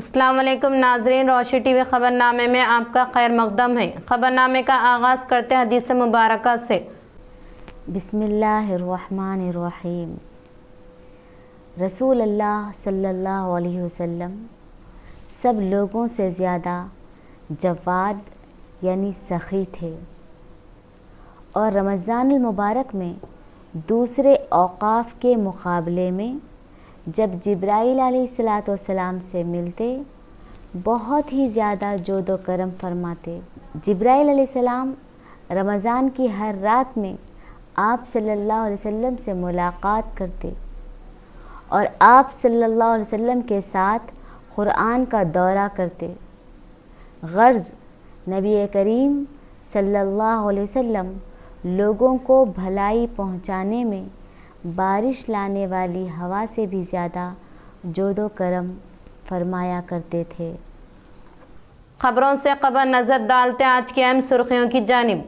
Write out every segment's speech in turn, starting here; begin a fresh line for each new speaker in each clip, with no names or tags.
السلام علیکم ناظرین، روشنی ٹی وی خبرنامے میں آپ کا خیر مقدم ہے۔ خبرنامے کا آغاز کرتے ہیں حدیث مبارکہ سے۔
بسم اللہ الرحمن الرحیم۔ رسول اللہ صلی اللہ علیہ وسلم سب لوگوں سے زیادہ جواد یعنی سخی تھے، اور رمضان المبارک میں دوسرے اوقاف کے مقابلے میں جب جبرائیل علیہ السلام سے ملتے بہت ہی زیادہ جود و کرم فرماتے۔ جبرائیل علیہ السلام رمضان کی ہر رات میں آپ صلی اللہ علیہ وسلم سے ملاقات کرتے اور آپ صلی اللہ علیہ وسلم کے ساتھ قرآن کا دورہ کرتے۔ غرض نبی کریم صلی اللہ علیہ وسلم لوگوں کو بھلائی پہنچانے میں بارش لانے والی ہوا سے بھی زیادہ جود و کرم فرمایا کرتے تھے۔
خبروں سے قبل نظر ڈالتے آج کی اہم سرخیوں کی جانب۔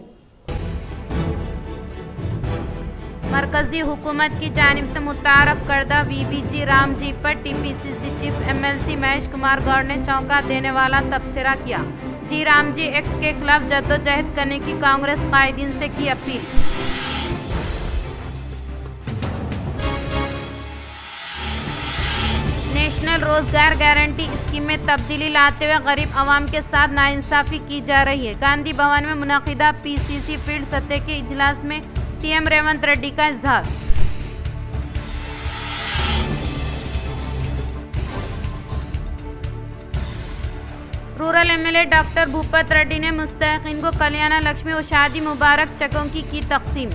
مرکزی حکومت کی جانب سے متعارف کردہ V B G RAM G پر T P C C chief M L C Mahesh Kumar Goud نے چونکا دینے والا تبصرہ کیا۔ جی رام جی ایکٹ کے خلاف جدوجہد کرنے کی کانگریس قائدین سے کی اپیل۔ نیشنل روزگار گارنٹی اسکیم میں تبدیلی لاتے ہوئے غریب عوام کے ساتھ ناانصافی کی جا رہی ہے۔ گاندھی بھون میں منعقدہ پی سی سی فیلڈ سطح کے اجلاس میں سی ایم ریونت ریڈی کا اظہار۔ Rural M L A doctor Bhupathi Reddy نے مستحقین کو کلیانہ لکشمی و شادی مبارک چیکوں کی تقسیم۔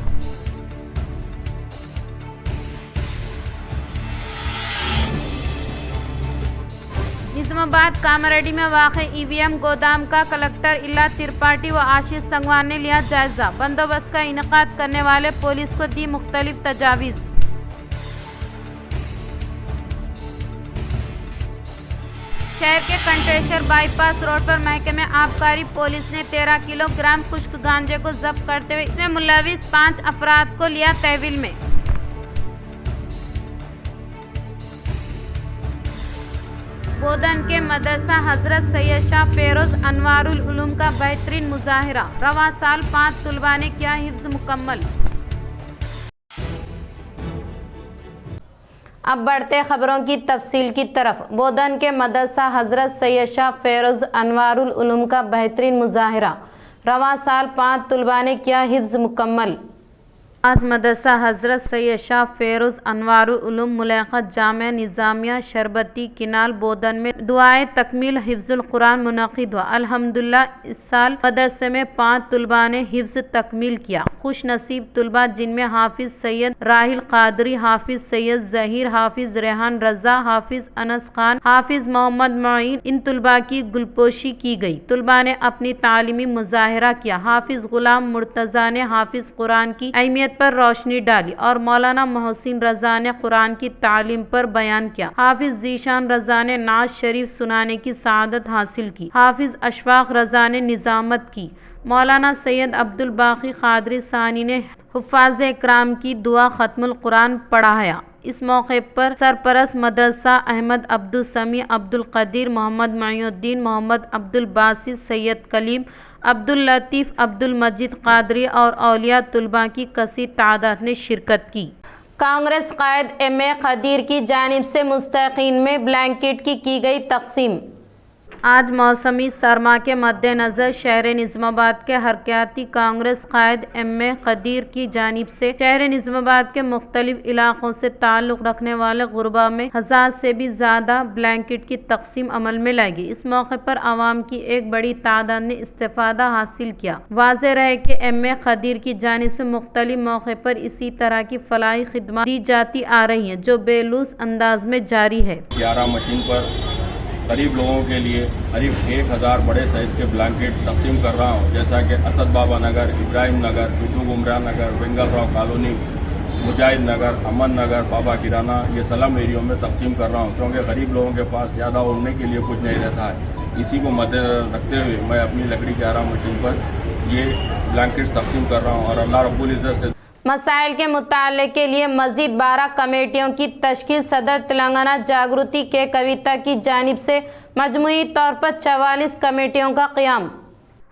نظام آباد کاماریڈی میں واقع ای وی ایم گودام کا کلکٹر الا ترپاٹھی و آشیش سنگوان نے لیا جائزہ۔ بندوبست کا انعقاد کرنے والے پولیس کو دی مختلف تجاویز۔ شہر کے کنٹریشر بائی پاس روڈ پر محکمہ آبکاری پولیس نے 13 کلو گرام خشک گانجے کو ضبط کرتے ہوئے اس میں ملوث 5 افراد کو لیا تحویل میں۔ بودن کے مدرسہ حضرت سید شاہ فیروز انوار العلوم کا بہترین مظاہرہ۔ رواں سال 5 طلباء نے کیا حفظ مکمل۔ اب بڑھتے خبروں کی تفصیل کی طرف۔ بودن کے مدرسہ حضرت سید شاہ فیروز انوار العلوم کا بہترین مظاہرہ۔ رواں سال 5 طلباء نے کیا حفظ مکمل۔ آج مدرسہ حضرت سید شاہ فیروز انوار العلوم ملحقہ جامعہ نظامیہ شربتی کنال بودن میں دعائے تکمیل حفظ القرآن منعقد ہوا۔ الحمدللہ اس سال مدرسے میں 5 طلباء نے حفظ تکمیل کیا۔ خوش نصیب طلباء جن میں حافظ سید راحیل قادری، حافظ سید ظہیر، حافظ ریحان رضا، حافظ انس خان، حافظ محمد معین، ان طلباء کی گلپوشی کی گئی۔ طلباء نے اپنی تعلیمی مظاہرہ کیا۔ حافظ غلام مرتضیٰ نے حافظ قرآن کی اہمیت پر روشنی ڈالی اور مولانا محسن رضا نے قرآن کی تعلیم پر بیان کیا۔ حافظ ذیشان رضا نے نعت شریف سنانے کی سعادت حاصل کی۔ حافظ اشفاق رضا نے نظامت کی۔ مولانا سید عبد الباقی قادری ثانی نے حفاظ اکرام کی دعا ختم القرآن پڑھایا۔ اس موقع پر سرپرست مدرسہ احمد عبدالسمیع عبدالقدیر، محمد معین الدین، محمد عبدالباسط، سید کلیم، عبداللطیف، عبدالمجید قادری اور اولیاء طلباء کی کثیر تعداد نے شرکت کی۔ کانگریس قائد ایم اے قدیر کی جانب سے مستحقین میں بلینکٹ کی گئی تقسیم۔ آج موسمی سرما کے مد نظر شہر نظام آباد کے حرکیاتی کانگریس قائد ایم اے قدیر کی جانب سے شہر نظام آباد کے مختلف علاقوں سے تعلق رکھنے والے غرباء میں 1000 سے بھی زیادہ بلینکٹ کی تقسیم عمل میں لائی گئی۔ اس موقع پر عوام کی ایک بڑی تعداد نے استفادہ حاصل کیا۔ واضح رہے کہ ایم اے قدیر کی جانب سے مختلف موقع پر اسی طرح کی فلاحی خدمات دی جاتی آ رہی ہیں جو بے لوث انداز میں جاری ہے۔
11 مشین پر غریب لوگوں کے لیے قریب 1000 بڑے سائز کے بلینکٹ تقسیم کر رہا ہوں، جیسا کہ اسد بابا نگر، ابراہیم نگر، ٹوٹو گمراہ نگر، وینگل راؤ کالونی، مجاہد نگر، امن نگر، بابا کرانہ، یہ سلم ایریوں میں تقسیم کر رہا ہوں کیونکہ غریب لوگوں کے پاس زیادہ اوڑھنے کے لیے کچھ نہیں رہتا ہے۔ اسی کو مد نظر رکھتے ہوئے میں اپنی لکڑی 11 مشین پر یہ بلینکٹس تقسیم کر رہا ہوں اور اللہ رب العزت سے
مسائل کے مطالعے کے لیے مزید 12 کمیٹیوں کی تشکیل، صدر تلنگانہ جاگرتی کے کویتا کی جانب سے مجموعی طور پر 44 کمیٹیوں کا قیام۔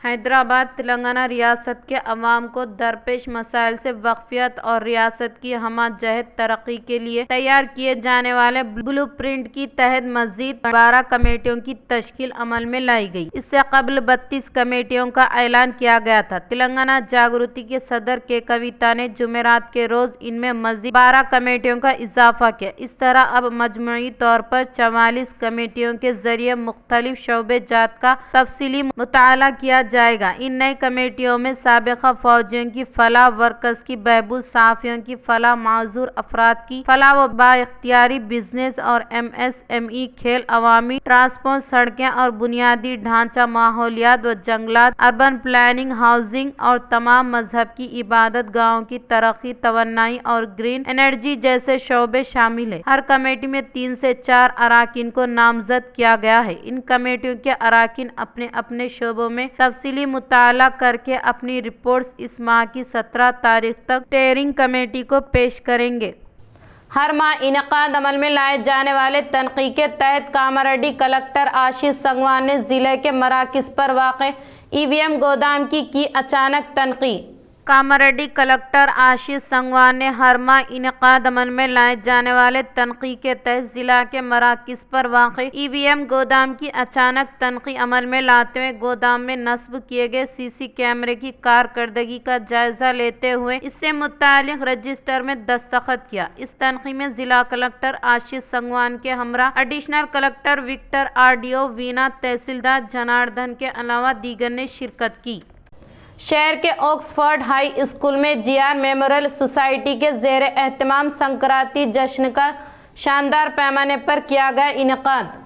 حیدرآباد تلنگانہ ریاست کے عوام کو درپیش مسائل سے واقفیت اور ریاست کی ہمہ جہت ترقی کے لیے تیار کیے جانے والے بلو پرنٹ کے تحت مزید 12 کمیٹیوں کی تشکیل عمل میں لائی گئی۔ اس سے قبل 32 کمیٹیوں کا اعلان کیا گیا تھا۔ تلنگانہ جاگرتی کے صدر کے کویتا نے جمعرات کے روز ان میں مزید 12 کمیٹیوں کا اضافہ کیا۔ اس طرح اب مجموعی طور پر 44 کمیٹیوں کے ذریعے مختلف شعبے جات کا تفصیلی مطالعہ کیا جائے گا۔ ان نئی کمیٹیوں میں سابقہ فوجیوں کی فلاح، ورکرز کی بہبود، صحافیوں کی فلاح، معذور افراد کی فلاح و بااختیاری، بزنس اور MSME، کھیل، عوامی ٹرانسپورٹ، سڑکیں اور بنیادی ڈھانچہ، ماحولیات و جنگلات، اربن پلاننگ، ہاؤسنگ اور تمام مذہب کی عبادت گاہوں کی ترقی، توانائی اور گرین انرجی جیسے شعبے شامل ہیں۔ ہر کمیٹی میں 3 سے 4 اراکین کو نامزد کیا گیا ہے۔ ان کمیٹیوں کے اراکین اپنے اپنے شعبوں میں تفصیلی مطالعہ کر کے اپنی رپورٹس اس ماہ کی 17 تاریخ تک اسٹیئرنگ کمیٹی کو پیش کریں گے۔ ہر ماہ انعقاد عمل میں لائے جانے والے تنقیح کے تحت کاماریڈی کلکٹر آشیش سنگوان نے ضلع کے مراکز پر واقع EVM گودام کی اچانک تنقیح۔ کاماریڈی کلکٹر آشیش سنگوان نے ہر ماہ انعقاد عمل میں لائے جانے والے تنقیح کے تحت ضلع کے مراکز پر واقع EVM گودام کی اچانک تنقیح عمل میں لاتے ہوئے گودام میں نصب کیے گئے CC کیمرے کی کارکردگی کا جائزہ لیتے ہوئے اس سے متعلق رجسٹر میں دستخط کیا۔ اس تنقیح میں ضلع کلکٹر آشیش سنگوان کے ہمراہ ایڈیشنل کلکٹر وکٹر RDO وینا، تحصیلدار جناردھن کے علاوہ دیگر نے شرکت کی۔ شہر کے آکسفورڈ ہائی اسکول میں GR میموریل سوسائٹی کے زیر اہتمام سنکرانتی جشن کا شاندار پیمانے پر کیا گیا انعقاد۔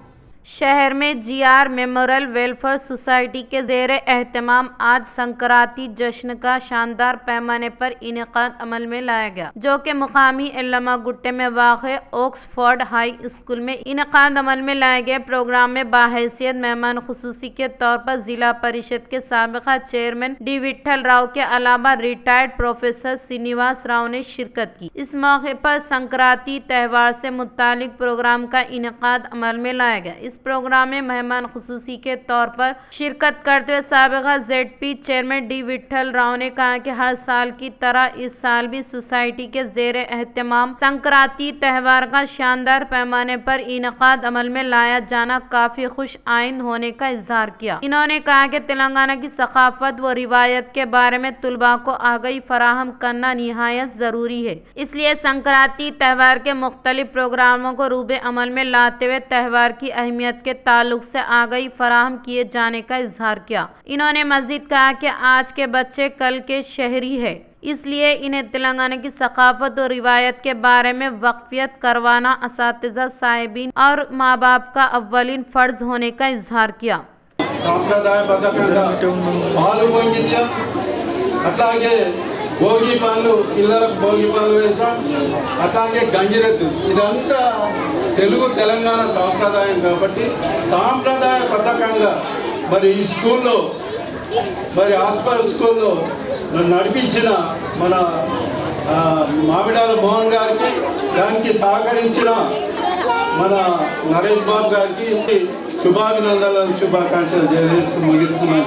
شہر میں GR میموریل ویلفیئر سوسائٹی کے زیر اہتمام آج سنکرانتی جشن کا شاندار پیمانے پر انعقاد عمل میں لایا گیا، جو کہ مقامی علامہ گٹے میں واقع آکسفورڈ ہائی اسکول میں انعقاد عمل میں لائے گئے پروگرام میں بحیثیت مہمان خصوصی کے طور پر ضلع پریشد کے سابقہ چیئرمین ڈی وٹھل راؤ کے علاوہ ریٹائرڈ پروفیسر سرینواس راؤ نے شرکت کی۔ اس موقع پر سنکرانتی تہوار سے متعلق پروگرام کا انعقاد عمل میں لایا گیا۔ اس پروگرام میں مہمان خصوصی کے طور پر شرکت کرتے ہوئے سابقہ ZP chairman D Vitthal Rao نے کہا کہ ہر سال کی طرح اس سال بھی سوسائٹی کے زیر اہتمام سنکرانتی تہوار کا شاندار پیمانے پر انعقاد عمل میں لایا جانا کافی خوش آئند ہونے کا اظہار کیا۔ انہوں نے کہا کہ تلنگانہ کی ثقافت و روایت کے بارے میں طلباء کو آگاہی فراہم کرنا نہایت ضروری ہے، اس لیے سنکرانتی تہوار کے مختلف پروگراموں کو روبے عمل میں لاتے ہوئے تہوار کی اہمیت کے تعلق سے آگاہی فراہم کیے جانے کا اظہار کیا۔ انہوں نے مزید کہا کہ آج کے بچے کل کے شہری ہیں، اس لیے انہیں تلنگانہ کی ثقافت و روایت کے بارے میں واقفیت کروانا اساتذہ، صاحبین اور ماں باپ کا اولین فرض ہونے کا اظہار کیا۔
భోగి పనులు, పిల్లలకు భోగి పనులు వేసాం, అట్లాగే గంజిరెద్దు, ఇదంతా తెలంగాణ సాంప్రదాయం కాబట్టి సాంప్రదాయబద్ధంగా మరి ఈ స్కూల్లో మరి హాస్పిటల్ స్కూల్లో నడిపించిన మన మామిడాల మోహన్ గారికి, దానికి సహకరించిన మన నరేష్ బాబు గారికి శుభాభినందనలు, శుభాకాంక్షలు తెలియజేస్తూ ముగిస్తున్నాను।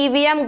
EVM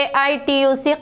AITUC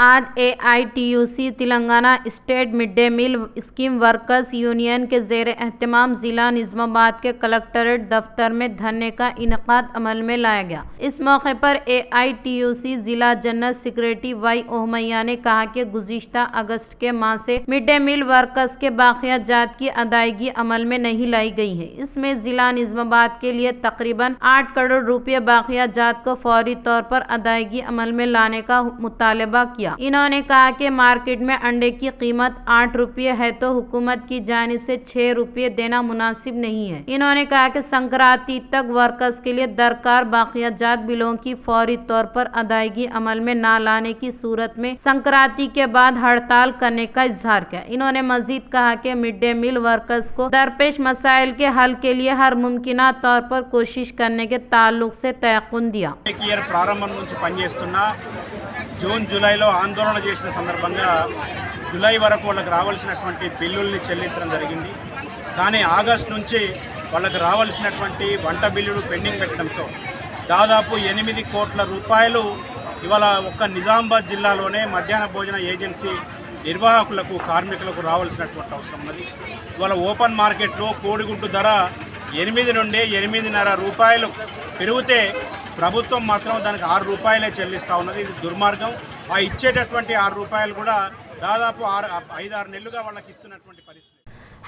آج AITUC Telangana state mid day meal scheme workers union کے زیر اہتمام ضلع نظام آباد کے کلکٹریٹ دفتر میں دھرنے کا انعقاد عمل میں لایا گیا۔ اس موقع پر AITUC ضلع جنرل سیکریٹری وائی اوہمیا نے کہا کہ گزشتہ اگست کے ماہ سے مڈ ڈے میل ورکرز کے باقیہ جات کی ادائیگی عمل میں نہیں لائی گئی ہے۔ اس میں ضلع نظام آباد کے لیے تقریباً 8 کروڑ روپے باقیہ جات کو فوری طور پر ادائیگی عمل میں لانے کا مطالبہ کیا۔ انہوں نے کہا کہ مارکیٹ میں انڈے کی قیمت 8 روپے ہے تو حکومت کی جانب سے 6 روپے دینا مناسب نہیں ہے۔ انہوں نے کہا کہ سنکرانتی تک ورکرز کے لیے درکار باقیہ جات بلوں کی فوری طور پر ادائیگی عمل میں نہ لانے کی صورت میں سنکرانتی کے بعد ہڑتال کرنے کا اظہار کیا۔ انہوں نے مزید کہا کہ مڈ ڈے میل ورکرز کو درپیش مسائل کے حل کے لیے ہر ممکنہ طور پر کوشش کرنے کے تعلق سے تیقن دیا۔
జూన్ జూలైలో ఆందోళన చేసిన సందర్భంగా జూలై వరకు వాళ్ళకి రావాల్సినటువంటి బిల్లుల్ని చెల్లించడం జరిగింది। కానీ ఆగస్టు నుంచి వాళ్ళకి రావాల్సినటువంటి వంట బిల్లులు పెండింగ్ పెట్టడంతో దాదాపు 8 కోట్ల రూపాయలు ఇవాళ ఒక్క నిజామాబాద్ జిల్లాలోనే మధ్యాహ్న భోజన ఏజెన్సీ నిర్వాహకులకు కార్మికులకు రావాల్సినటువంటి అవసరం ఉన్నది। ఇవాళ ఓపెన్ మార్కెట్లో కోడిగుడ్డు ధర 8 నుండి 8.5 రూపాయలు పెరిగితే ప్రభుత్వం మాత్రం దానికి 6 రూపాయలే చెల్లిస్తూ ఉన్నది। ఇది దుర్మార్గం। ఆ ఇచ్చేటటువంటి 6 రూపాయలు కూడా దాదాపు 5-6 నెలలుగా వాళ్ళకి ఇస్తున్నటువంటి పరిస్థితి।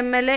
MLA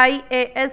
IAS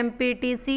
MPTC,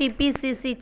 TPCC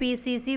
PCC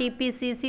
TPCC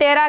13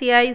CI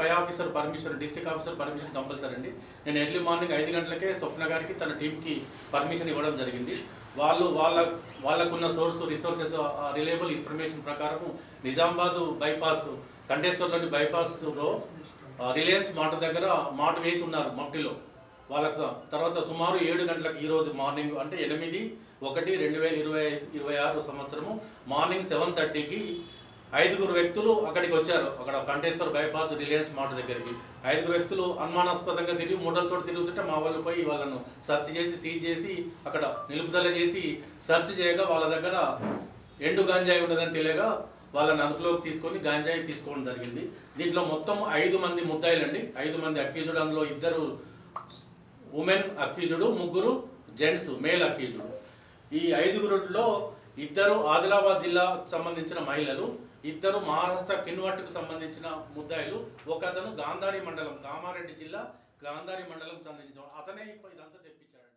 పై officer permission district officer permission compulsory అండి. నేను ఎర్లీ మార్నింగ్ 5 గంటలకే స్వప్న గారికి తన టీంకి పర్మిషన్ ఇవ్వడం జరిగింది. వాళ్ళు వాళ్ళకున్న రిసోర్సెస్ రిలయబుల్ ఇన్ఫర్మేషన్ ప్రకారం నిజామాబాద్ బైపాస్ కంటేశ్వర్లోని బైపాస్లో రిలయన్స్ మాట దగ్గర మాట వేసి ఉన్నారు మఫ్టీలో. వాళ్ళకు తర్వాత సుమారు 7 గంటలకు ఈరోజు మార్నింగ్ అంటే 8/1/2026 సంవత్సరము మార్నింగ్ 7:30కి 5 వ్యక్తులు అక్కడికి వచ్చారు. అక్కడ కంటేశ్వర్ బైపాస్ రిలయన్స్ మాట దగ్గరికి 5 వ్యక్తులు అనుమానాస్పదంగా తిరిగి మూడలతో తిరుగుతుంటే మా వాళ్ళు పోయి వాళ్ళను సెర్చ్ చేసి సీజ్ చేసి అక్కడ నిలుపుదల చేసి సెర్చ్ చేయగా వాళ్ళ దగ్గర ఎండు గంజాయి ఉన్నదని తెలియగా వాళ్ళని అదుపులోకి తీసుకొని గంజాయి తీసుకోవడం జరిగింది. దీంట్లో మొత్తం 5 మంది ముద్దాయిలండి. 5 మంది అక్యూజుడు, అందులో 2 women accused, 3 gents male accused. ఈ 5గురిలో 2 ఆదిలాబాద్ జిల్లాకు సంబంధించిన మహిళలు, 2 మహారాష్ట్ర కిన్వట్టుకు సంబంధించిన ముద్దాయిలు, ఒకతను గాంధారి మండలం కామారెడ్డి జిల్లా గాంధారి మండలం సంబంధించిన అతనే ఇదంతా తెప్పించాడండి.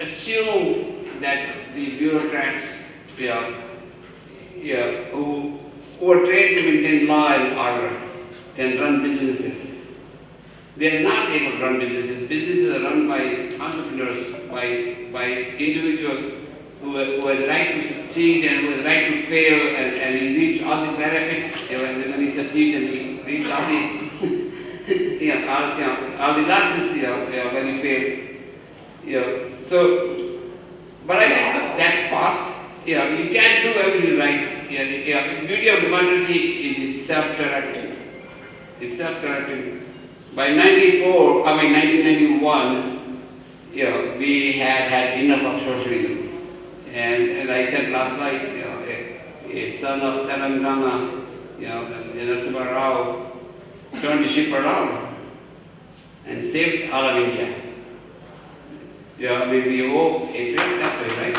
Assume that the bureaucrats who are trained to maintain law and order can run businesses. They are not able to run businesses. Businesses are run by entrepreneurs, by individuals who has right to succeed and who has right to fail, and he reaps all the benefits when he succeeds, and he reaps all the all the losses when he fails. So, but I think that's past. You can't do everything right. The beauty of democracy is it's self-correcting. It's self-correcting. By 1991, we had had enough of socialism. And as I said last night, a son of Telangana, Narasimha Rao, turned the ship around and saved all of India. We owe a great effort, right?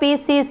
PCC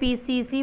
PCC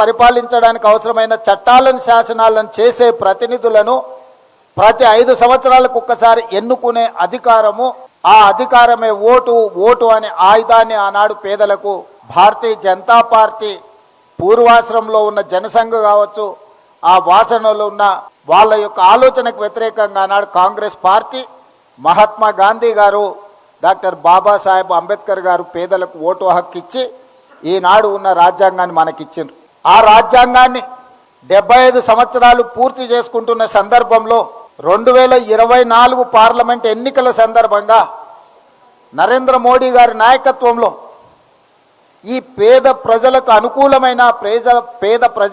పరిపాలించడానికి అవసరమైన చట్టాలను శాసనాలను చేసే ప్రతినిధులను ప్రతి 5 సంవత్సరాలకు ఒక్కసారి ఎన్నుకునే అధికారము, ఆ అధికారమే ఓటు అనే ఆయుధాన్ని ఆనాడు పేదలకు భారతీయ జనతా పార్టీ పూర్వాశ్రమంలో ఉన్న జనసంఘ కావచ్చు, ఆ వాసనలో ఉన్న వాళ్ళ యొక్క ఆలోచనకు వ్యతిరేకంగా ఆనాడు కాంగ్రెస్ పార్టీ, మహాత్మా గాంధీ గారు, డాక్టర్ బాబాసాహెబ్ అంబేద్కర్ గారు పేదలకు ఓటు హక్కు ఇచ్చి ఈనాడు ఉన్న రాజ్యాంగాన్ని మనకిచ్చిండ్రు. ఆ రాజ్యాంగాన్ని 75 సంవత్సరాలు పూర్తి చేసుకుంటున్న సందర్భంలో 2024 పార్లమెంట్ ఎన్నికల సందర్భంగా నరేంద్ర మోడీ గారి నాయకత్వంలో ఈ పేద ప్రజలకు అనుకూలమైన పేద ప్రజ